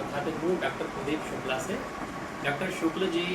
मुखातिब हूँ डॉक्टर प्रदीप शुक्ला से। डॉक्टर शुक्ल जी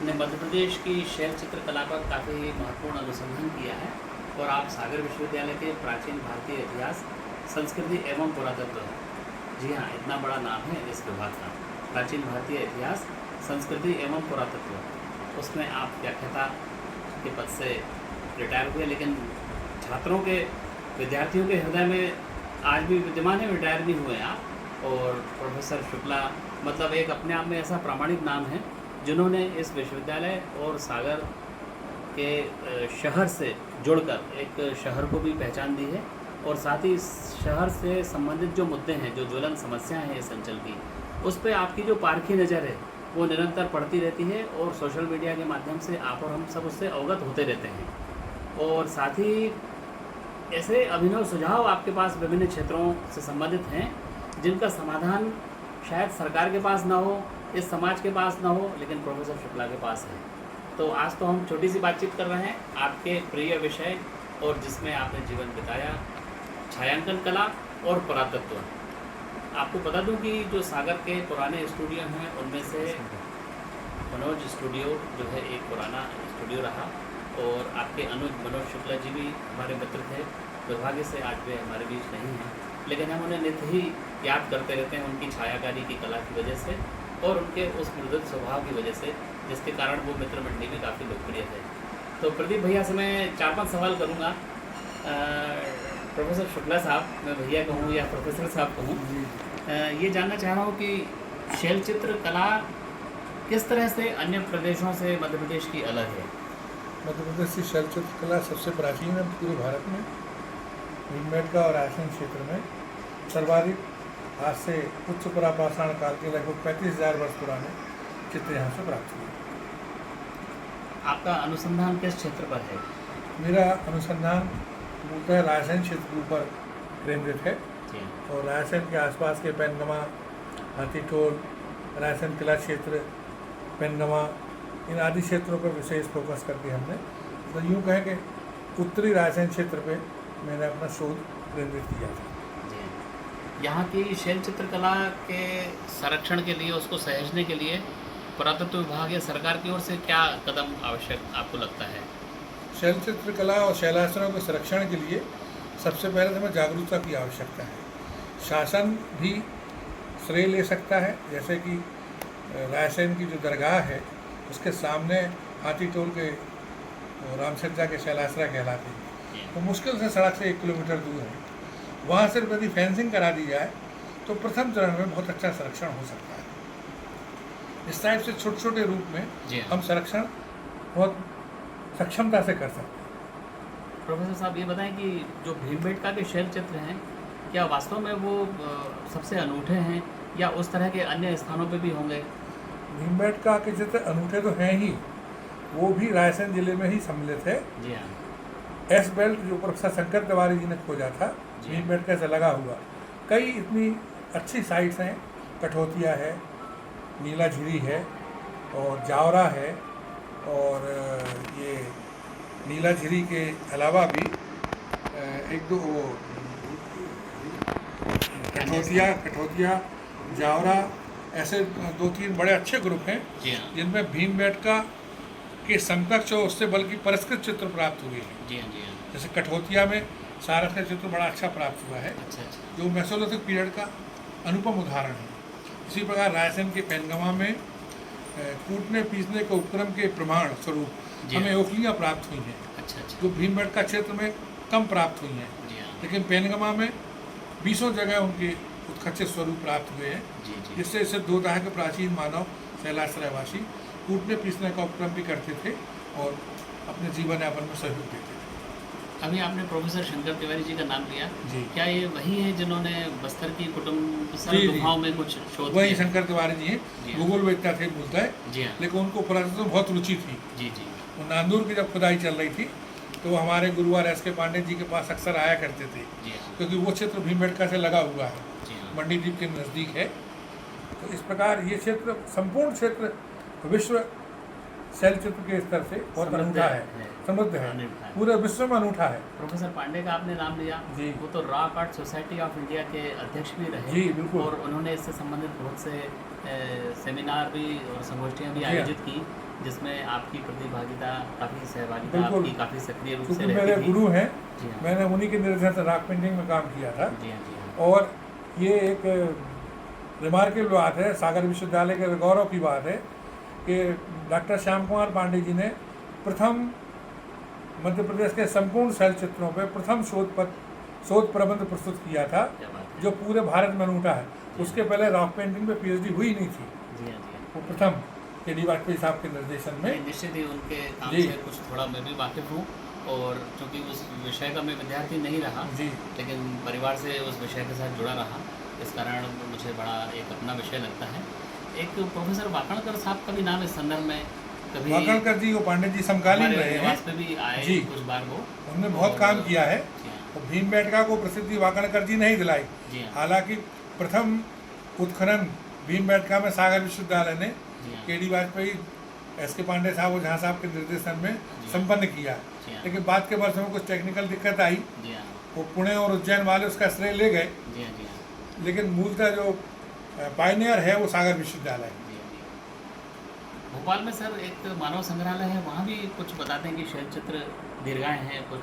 ने मध्य प्रदेश की शैल चित्रकला पर काफ़ी महत्वपूर्ण अनुसंधान किया है और आप सागर विश्वविद्यालय के प्राचीन भारतीय इतिहास, संस्कृति एवं पुरातत्व, जी हाँ, इतना बड़ा नाम है इस विभाग का, प्राचीन भारतीय इतिहास, संस्कृति एवं पुरातत्व, उसमें आप व्याख्याता के पद से रिटायर हुए, लेकिन छात्रों के, विद्यार्थियों के हृदय में आज भी विद्यमान है, रिटायर नहीं हुए आप। और प्रोफेसर शुक्ला मतलब एक अपने आप में ऐसा प्रामाणिक नाम है जिन्होंने इस विश्वविद्यालय और सागर के शहर से जुड़कर एक शहर को भी पहचान दी है और साथ ही इस शहर से संबंधित जो मुद्दे हैं, जो ज्वलन समस्याएं हैं इस अंचल की, उस पर आपकी जो पारखी नज़र है वो निरंतर पड़ती रहती है और सोशल मीडिया के माध्यम से आप और हम सब उससे अवगत होते रहते हैं। और साथ ही ऐसे अभिनव सुझाव आपके पास विभिन्न क्षेत्रों से संबंधित हैं जिनका समाधान शायद सरकार के पास ना हो, इस समाज के पास ना हो, लेकिन प्रोफेसर शुक्ला के पास है। तो आज तो हम छोटी सी बातचीत कर रहे हैं आपके प्रिय विषय और जिसमें आपने जीवन बिताया, छायांकन कला और पुरातत्व। आपको बता दूं कि जो सागर के पुराने स्टूडियो हैं उनमें से मनोज स्टूडियो जो है एक पुराना स्टूडियो रहा और आपके अनुज मनोज शुक्ला जी भी हमारे मित्र थे। दुर्भाग्य से आज वे हमारे बीच नहीं हैं, लेकिन हम उन्हें नित्य ही याद करते रहते हैं उनकी छायाकारी की कला की वजह से और उनके उस मृदुल स्वभाव की वजह से, जिसके कारण वो मित्र मंडली में काफ़ी लोकप्रिय थे। तो प्रदीप भैया से मैं 4-5 सवाल करूँगा। प्रोफेसर शुक्ला साहब, मैं भैया कहूँ या प्रोफेसर साहब कहूँ, ये जानना चाह रहा हूँ कि शैल चित्र कला किस तरह से अन्य प्रदेशों से मध्य प्रदेश की अलग है? मध्य प्रदेश की शैल चित्रकला सबसे प्राचीन है पूरे भारत में। भीमबेटका और रायसेन क्षेत्र में सर्वाधिक आज से उच्च पुरापाषाण काल के लगभग 35,000 वर्ष पुराने चित्र यहाँ से प्राप्त हुए। आपका अनुसंधान किस क्षेत्र पर है? मेरा अनुसंधान मूलतः रायसेन क्षेत्र के ऊपर केंद्रित है और रायसेन के आसपास के पैनगमा, हाथीटोल, रायसेन किला क्षेत्र, पैनगमा, इन आदि क्षेत्रों पर विशेष फोकस करके हमने, तो यूँ कहें कि उत्तरी रायसेन क्षेत्र पे मैंने अपना शोध केंद्रित किया था। जी, यहाँ की शैल चित्रकला के संरक्षण के लिए, उसको सहेजने के लिए पुरातत्व विभाग या सरकार की ओर से क्या कदम आवश्यक आपको लगता है? शैल चित्रकला और शैलाश्रयों के संरक्षण के लिए सबसे पहले तो हमें जागरूकता की आवश्यकता है। शासन भी श्रेय ले सकता है, जैसे कि रायसेन की जो दरगाह है उसके सामने हाथीटोल के रामसज्जा के शैलाश्रय कहलाते हैं, तो मुश्किल से सड़क से 1 किलोमीटर दूर है। वहाँ सिर्फ यदि फेंसिंग करा दी जाए तो प्रथम चरण में बहुत अच्छा संरक्षण हो सकता है। इस टाइप से छोटे छोटे रूप में हम संरक्षण बहुत सक्षमता से कर सकते हैं। प्रोफेसर साहब, ये बताएं कि जो भीमबेटका के शैल चित्र हैं, क्या वास्तव में वो सबसे अनूठे हैं या उस तरह के अन्य स्थानों पे भी होंगे? भीमबेटका के चित्र अनूठे तो हैं ही, वो भी रायसेन जिले में ही सम्मिलित है। जी हाँ। एस बेल्ट जो प्रोफेसर शंकर तिवारी जी ने खोजा था, भीमबेटका से लगा हुआ कई इतनी अच्छी साइट्स हैं। कठौतिया है, नीला झिरी है और जावरा है, और ये नीला झिरी के अलावा भी एक दो कठौतिया, जावरा, ऐसे 2-3 बड़े अच्छे ग्रुप हैं जिनमें भीमबेटका के समकक्ष और उससे बल्कि परिष्कृत चित्र प्राप्त हुए हैं। जी हाँ, जी हाँ। जैसे कठौतिया में सारस का चित्र बड़ा अच्छा प्राप्त हुआ है, जो मेसोलिथिक पीरियड का अनुपम उदाहरण है। इसी प्रकार रायसेन के पैनगमा में कूटने पीसने के उपक्रम के प्रमाण स्वरूप हमें ओखलियाँ प्राप्त हुई हैं, जो भीमबेटका क्षेत्र में कम प्राप्त हुई हैं, लेकिन पैनगमा में 20 जगह उनके उत्खचित स्वरूप प्राप्त हुए हैं, जिससे इसे 2 दशक प्राचीन मानव शैलाश्रयवासी कूटने पीसने का उपक्रम भी करते थे और अपने जीवन यापन में सहयोग देते थे। अभी आपने प्रोफेसर शंकर तिवारी जी का नाम लिया जी, क्या ये वही है जिन्होंने बस्तर की कुटुम्ब गुफाओं में कुछ शोध? वही शंकर तिवारी जी हैं, भूगोल वेत्ता थे मूलतः, लेकिन उनको पुरातत्व में बहुत रुचि थी। जी जी। वो नांदूर की जब खुदाई चल रही थी तो वो हमारे गुरुवार एस के पांडे जी के पास अक्सर आया करते थे, क्योंकि वो क्षेत्र भीमबेटका से लगा हुआ है, मंडी द्वीप के नज़दीक है। तो इस प्रकार ये क्षेत्र, संपूर्ण क्षेत्र विश्व शैल चित्र के स्तर से बहुत समृद्ध अनूठा है, समृद्ध है, अनूठा है। पूरे विश्व में अनूठा है। प्रोफेसर पांडे का आपने नाम लिया जी। वो तो rock art society of India के अध्यक्ष भी रहे। जी, बिल्कुल। और उन्होंने इससे संबंधित बहुत से सेमिनार भी और संगोष्ठियाँ भी जी हाँ। आयोजित की, जिसमें आपकी प्रतिभागिता काफ़ी सहभागिता बिल्कुल। आपकी काफ़ी सक्रिय रूप से क्योंकि रहती मेरे थी। गुरु हैं, जी हाँ। मैंने उन्हीं के निर्देशन से रॉक पेंटिंग में काम किया था। जी हाँ, जी हाँ। और ये एक रिमार्केबल बात है, सागर विश्वविद्यालय के गौरव की बात है कि डॉक्टर श्याम कुमार पांडे जी ने प्रथम मध्य प्रदेश के संपूर्ण शैल चित्रों पर प्रथम शोध प्रबंध प्रस्तुत किया था, क्या बात है। जो पूरे भारत में अनूठा है। उसके पहले रॉक पेंटिंग पे पीएचडी हुई नहीं थी, जी हाँ, जी हाँ। वो प्रथम के.डी. वाजपेयी साहब के निर्देशन में। नहीं, निश्चित ही उनके काम जी। से कुछ थोड़ा मैं भी वाकिफ़ हूँ, और चूँकि उस विषय का मैं विद्यार्थी नहीं रहा, जी लेकिन परिवार से उस विषय के साथ जुड़ा रहा, इस कारण मुझे बड़ा एक अपना विषय लगता है। एक प्रोफेसर वाकणकर साहब का भी नाम इस संदर्भ में कभी वाकणकर जी वो पांडे जी समकालीन हमारे रहे हैं, निवास पे भी आए जी। कुछ बार वो। उन्होंने बहुत काम किया है। जी हाँ, और भीमबेटका को प्रसिद्धि वाकणकर जी नहीं दिलाई। जी हाँ, हालांकि प्रथम उत्खनन भीमबेटका में सागर विश्वविद्यालय ने जी हाँ, के.डी. वाजपेयी, एस.के. पांडे साहब और झा साहब के निर्देशन में संपन्न किया। जी हाँ, लेकिन बाद के वर्षों में कुछ टेक्निकल दिक्कत आई, जी हाँ, वो पुणे और उज्जैन वाले उसका श्रेय ले गए, जी हाँ, जी हाँ, लेकिन मूलतः जो पायनियर है वो सागर विश्वविद्यालय है। जी हाँ, जी हाँ। भोपाल में सर एक मानव संग्रहालय है, वहाँ भी कुछ बताते हैं कि शैल चित्र दीर्घाएँ हैं कुछ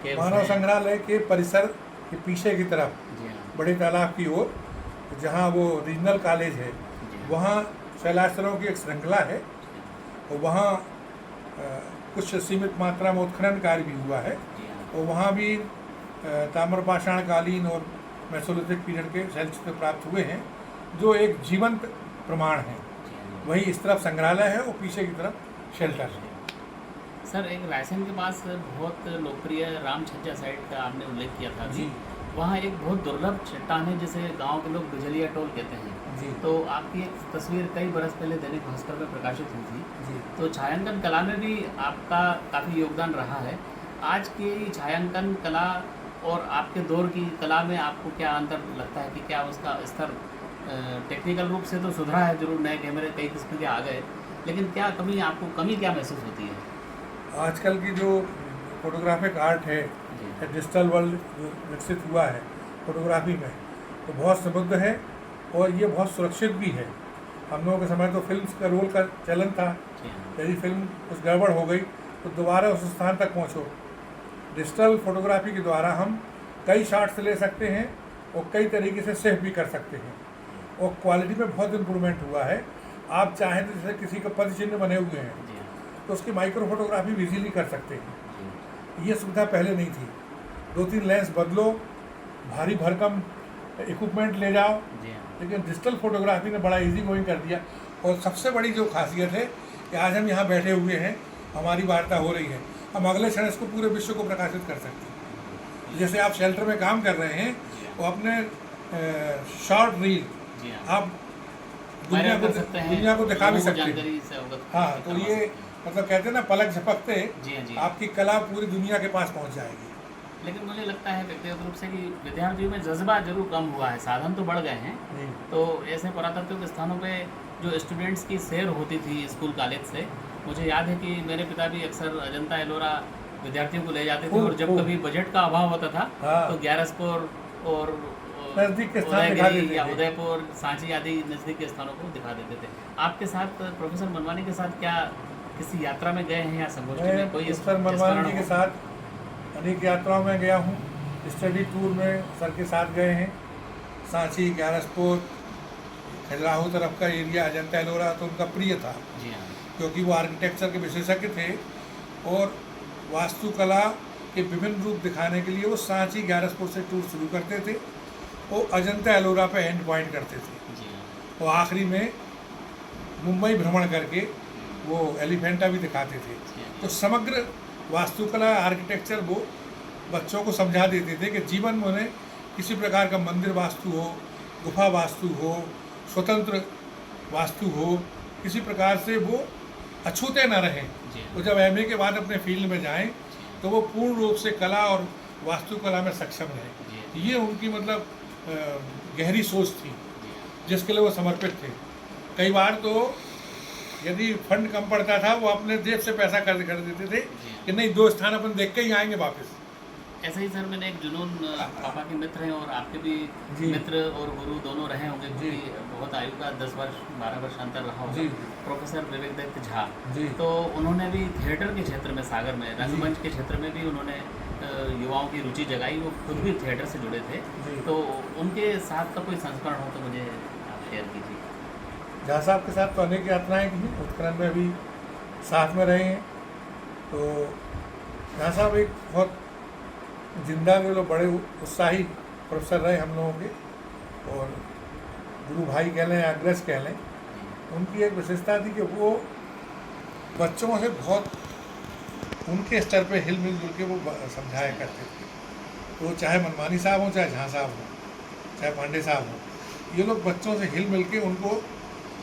caves मानव हैं। संग्रहालय के परिसर के पीछे की तरफ जी हाँ, बड़े तालाब की ओर, जहाँ वो रीजनल कॉलेज है, जी हाँ, वहाँ शैलाश्रयों की एक श्रृंखला है, और वहाँ कुछ सीमित मात्रा में उत्खनन कार्य भी हुआ है। जी हाँ, और वहाँ भी ताम्रपाषाण कालीन और मेसोलिथिक पीरियड के शैल चित्र प्राप्त हुए हैं, जो एक जीवंत प्रमाण है। जी हाँ, जी। वहीं इस तरफ संग्रहालय है और पीछे की तरफ शेल्टर है। सर एक रायसेन के पास बहुत लोकप्रिय राम छज्जा साइट का आपने उल्लेख किया था जी वहाँ एक बहुत दुर्लभ चट्टान है जिसे गांव के लोग बिजलिया टोल कहते हैं। जी तो आपकी एक तस्वीर कई बरस पहले दैनिक भास्कर में प्रकाशित हुई थी। जी। तो छायांकन कला में भी आपका काफ़ी योगदान रहा है। आज की छायांकन कला और आपके दौर की कला में आपको क्या अंतर लगता है कि क्या उसका स्तर टेक्निकल रूप से तो सुधरा है, जरूर नए कैमरे कई किस्म के आ गए, लेकिन क्या कमी क्या महसूस होती है? आजकल की जो फोटोग्राफिक आर्ट है, जी डिजिटल वर्ल्ड विकसित हुआ है फोटोग्राफी में, तो बहुत समृद्ध है और ये बहुत सुरक्षित भी है। हम लोगों के समय तो फिल्म का रोल का चलन था, जी हाँ, यदि फिल्म कुछ गड़बड़ हो गई तो दोबारा उस स्थान तक पहुंचो। डिजिटल फोटोग्राफी के द्वारा हम कई शॉट्स ले सकते हैं और कई तरीके से सेव भी कर सकते हैं, और क्वालिटी में बहुत इम्प्रूवमेंट हुआ है। आप चाहें तो जैसे किसी का पद चिन्ह बने हुए हैं जी हाँ, तो उसकी माइक्रो फोटोग्राफी भी इजीली कर सकते हैं। जी ये सुविधा पहले नहीं थी। 2-3 लेंस बदलो, भारी भरकम इक्विपमेंट ले जाओ, जी हाँ, लेकिन डिजिटल फोटोग्राफी ने बड़ा इजी गोइंग कर दिया। और सबसे बड़ी जो खासियत है कि आज हम यहाँ बैठे हुए हैं, हमारी वार्ता हो रही है, हम अगले क्षण इसको पूरे विश्व को प्रकाशित कर सकते हैं। जैसे आप शेल्टर में काम कर रहे हैं, जी हाँ, वो अपने शॉर्ट रील जी हाँ। आप दुनिया वायरल कर सकते हैं, को दिखा भी लोगों को सकते हैं। जानकारी से अवगत हाँ, तो करवा ये सकते हैं। मतलब कहते हैं ना, पलक झपकते जी हाँ, जी। आपकी कला पूरी दुनिया के पास पहुँच जाएगी। लेकिन मुझे लगता है व्यक्तिगत रूप से कि विद्यार्थियों में जज्बा जरूर कम हुआ है, साधन तो बढ़ गए हैं। तो ऐसे पुरातात्विक स्थानों पे जो स्टूडेंट्स की सैर होती थी स्कूल कॉलेज से, मुझे याद है कि मेरे पिता भी अक्सर अजंता एलोरा विद्यार्थियों को ले जाते थे, और जब खूब। कभी बजट का अभाव होता था हाँ। तो ग्यारसपुर और नज़दीक के स्थान दिखा उदयगिरी देते या थे। उदयपुर, सांची आदि नज़दीक के स्थानों को दिखा देते थे। आपके साथ प्रोफेसर मनवानी के साथ क्या किसी यात्रा में गए हैं या संगोष्ठी मैं में कोई प्रोफेसर मनवानी जी के साथ अनेक यात्राओं में गया हूँ। स्टडी टूर में सर के साथ गए हैं। सांची, ग्यारसपुर, खजुराहो तरफ का एरिया, अजंता एलोरा तो उनका प्रिय था, जी हाँ, क्योंकि वो आर्किटेक्चर के विशेषज्ञ थे और वास्तुकला के विभिन्न रूप दिखाने के लिए वो सांची, ग्यारसपुर से टूर शुरू करते थे और अजंता एलोरा पे एंड पॉइंट करते थे। जी हाँ, और आखिरी में मुंबई भ्रमण करके वो एलिफेंटा भी दिखाते थे। जी हाँ, तो समग्र वास्तुकला आर्किटेक्चर वो बच्चों को समझा देते थे कि जीवन में उन्हें किसी प्रकार का मंदिर वास्तु हो, गुफा वास्तु हो, स्वतंत्र वास्तु हो, किसी प्रकार से वो अछूते न रहें। जी हाँ, तो जब एमए के बाद अपने फील्ड में जाएं तो वो पूर्ण रूप से कला और वास्तुकला में सक्षम जी रहें। हाँ, ये उनकी मतलब गहरी सोच थी जी हाँ, जिसके लिए वो समर्पित थे। कई बार तो यदि फंड कम पड़ता था वो अपने जेब से पैसा खर्च कर देते थे कि नहीं 2 स्थान अपन देख के ही आएंगे वापस। ऐसा ही सर, मैंने एक जुनून पापा के मित्र हैं और आपके भी जी। मित्र और गुरु दोनों रहे होंगे, जी। क्योंकि बहुत आयु का 10 वर्ष 12 वर्ष अंतर रहा होगा। जी। प्रोफेसर विवेक दत्त झा, जी। तो उन्होंने भी थिएटर के क्षेत्र में सागर में रंगमंच के क्षेत्र में भी उन्होंने युवाओं की रुचि जगाई। वो खुद भी थिएटर से जुड़े थे, जी। तो उनके साथ का कोई संस्करण हो तो मुझे आप शेयर कीजिए। झा साहब के साथ तो अनेक यात्राएं की, उत्तराखंड में भी साथ में रहे हैं। तो झा साहब एक बहुत जिंदा के लोग बड़े उत्साही प्रोफेसर रहे हम लोगों के, और गुरु भाई कह लें या अग्रज कह लें। उनकी एक विशेषता थी कि वो बच्चों से बहुत उनके स्तर पे हिल मिल जुल के वो समझाया करते थे। तो चाहे मनमानी साहब हों, चाहे झा साहब हों, चाहे पांडे साहब हों, ये लोग बच्चों से हिल मिल के उनको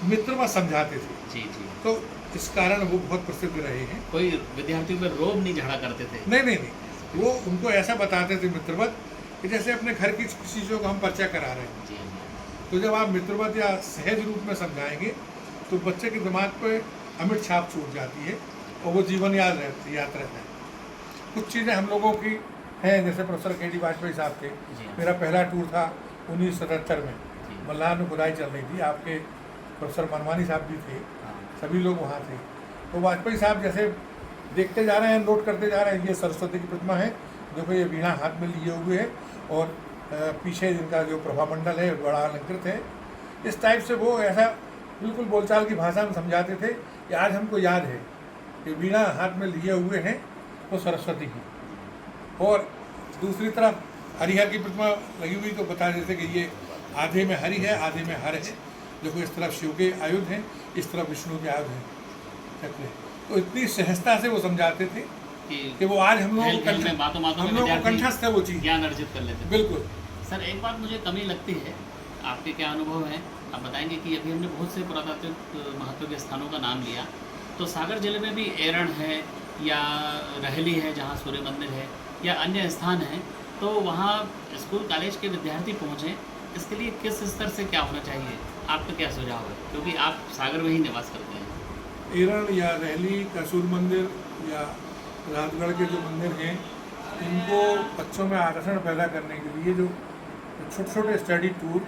मित्रवत समझाते थे। जी जी। तो इस कारण वो बहुत प्रसिद्ध रहे हैं। कोई विद्यार्थियों पर रोब नहीं झगड़ा करते थे? नहीं, वो उनको ऐसा बताते थे मित्रवत कि जैसे अपने घर की किसी चीज़ों को हम परिचय करा रहे हैं। जी। तो जब आप मित्रवत या सहज रूप में समझाएंगे तो बच्चे के दिमाग पे अमिट छाप छूट जाती है और वो जीवन याद रहता है। कुछ चीज़ें हम लोगों की हैं, जैसे प्रोफेसर के.डी. वाजपेयी साहब थे। मेरा पहला टूर था 1977 में, मल्लार में खुदाई चल रही थी। आपके प्रोफेसर मनमानी साहब भी थे, सभी लोग वहाँ थे। तो वाजपेयी साहब जैसे देखते जा रहे हैं, नोट करते जा रहे हैं, ये सरस्वती की प्रतिमा है, देखो ये वीणा हाथ में लिए हुए है, और पीछे जिनका जो प्रभामंडल है बड़ा अलंकृत है। इस टाइप से वो ऐसा बिल्कुल बोलचाल की भाषा में समझाते थे कि आज हमको याद है कि वीणा हाथ में लिए हुए हैं वो सरस्वती की। और दूसरी तरफ हरिहर की प्रतिमा लगी हुई, तो बता देते कि ये आधे में हरि है, आधे में हर है। देखो इस तरफ शिव के आयुध हैं, इस तरफ विष्णु के आयुध हैं। तो इतनी सहजता से वो समझाते थे कि वो आज हम लोगों को कंठस्थ है वो चीज़, ज्ञान अर्जित कर लेते। बिल्कुल। सर एक बात मुझे कमी लगती है, आपके क्या अनुभव हैं आप बताएंगे कि अभी हमने बहुत से पुरातात्विक महत्व के स्थानों का नाम लिया, तो सागर जिले में भी एरण है या रहली है जहाँ सूर्य मंदिर है या अन्य स्थान हैं, तो वहाँ स्कूल कॉलेज के विद्यार्थी पहुँचें, इसके लिए किस स्तर से क्या होना चाहिए, आपका क्या सुझाव है, क्योंकि आप सागर में ही निवास करते हैं? एरण या रहली का सूर्य मंदिर या राजगढ़ के जो मंदिर हैं, इनको बच्चों में आकर्षण पैदा करने के लिए जो छोटे छोटे स्टडी टूर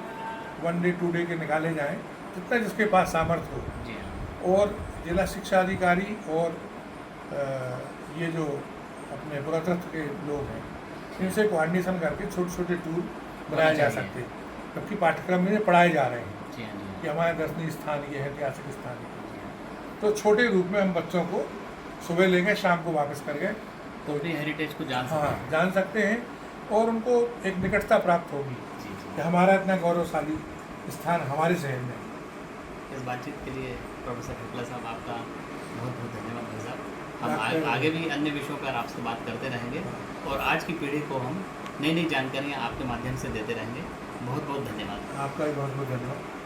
1 डे 2 डे के निकाले जाएं, जितना जिसके पास सामर्थ्य हो। जी हाँ। और जिला शिक्षा अधिकारी और ये जो अपने पुरातत्व के लोग हैं, इनसे कोऑर्डिनेशन करके छोटे छोटे टूर बनाए जा सकते हैं, जबकि पाठ्यक्रम में पढ़ाए जा रहे हैं जी हाँ। कि हमारे दर्शनीय स्थान ये है, ऐतिहासिक स्थान ये है। तो छोटे रूप में हम बच्चों को सुबह ले गए, शाम को वापस कर गए, तो अपनी हेरिटेज को जान सकते हैं और उनको एक निकटता प्राप्त होगी कि हमारा इतना गौरवशाली स्थान हमारे शहर में। इस बातचीत के लिए प्रोफेसर शुक्ला साहब आपका बहुत बहुत धन्यवाद भाई साहब। हम आगे भी अन्य विषयों पर आपसे बात करते रहेंगे और आज की पीढ़ी को हम नई नई जानकारियाँ आपके माध्यम से देते रहेंगे। बहुत बहुत धन्यवाद। आपका भी बहुत बहुत धन्यवाद।